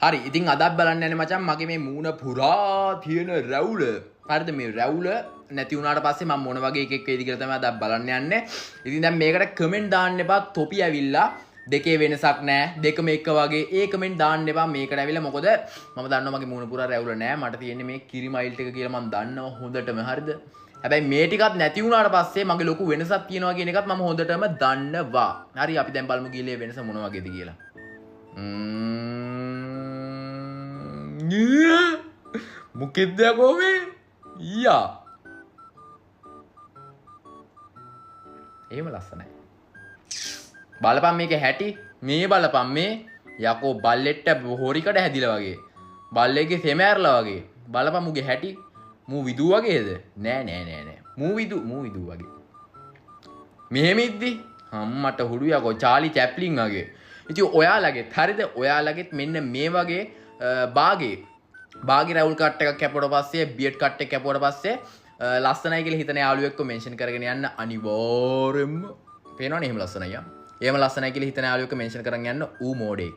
හරි ඉතින් අදත් බලන්න යන්නේ මචං මගේ මේ මූණ පුරා තියෙන රැවුල. හරිද මේ රැවුල නැති වුණාට පස්සේ මම මොන වගේ එකෙක් වේද කියලා තමයි අදත් බලන්න යන්නේ. ඉතින් දැන් මේකට කමෙන්ට් දාන්න එපා තොපි ඇවිල්ලා දෙකේ වෙනසක් නැහැ. දෙකම එක වගේ ඒ කමෙන්ට් දාන්න එපා මේකට ඇවිල්ලා මොකද මම දන්නවා මගේ මූණ පුරා රැවුල නැහැ. මට තියෙන්නේ මේ කිරිමයිල් ටික කියලා මම දන්නවා හොඳටම හරිද. හැබැයි මේ ටිකත් නැති වුණාට පස්සේ මගේ ලොකු වෙනසක් තියෙනවා කියන එකත් මම හොඳටම දන්නවා. හරි අපි දැන් බලමු ගිහලා වෙනස මොන වගේද කියලා. මොකෙද්ද කොමේ යා එහෙම ලස්සනයි බලපන් මේක හැටි මේ බලපන් මේ යකෝ බල්ලෙට්ට හොරිකට හැදිලා වගේ බල්ලෙක්ගේ සෙම ඇරලා වගේ බලපන් මුගේ හැටි මූ විදු වගේද නෑ මූ විදු වගේ මෙහෙම ඉද්දි අම්මට හුඩු යකෝ චාලි චැප්ලින් වගේ ඉතින් ඔයාලගෙත් හරිද ඔයාලගෙත් මෙන්න මේ වගේ බාගේ රැවුල් කට් එකක් කැපුවට පස්සේ බියඩ් කට් එක කැපුවට පස්සේ ලස්සනයි කියලා හිතන යාළුවෙක්ව මෙන්ෂන් කරගෙන යන්න අනිවාර්යෙන්ම පේනවනේ එහෙම ලස්සනයි යා. එහෙම ලස්සනයි කියලා හිතන යාළුවෙක්ව මෙන්ෂන් කරන් යන්න ඌ මෝඩේ.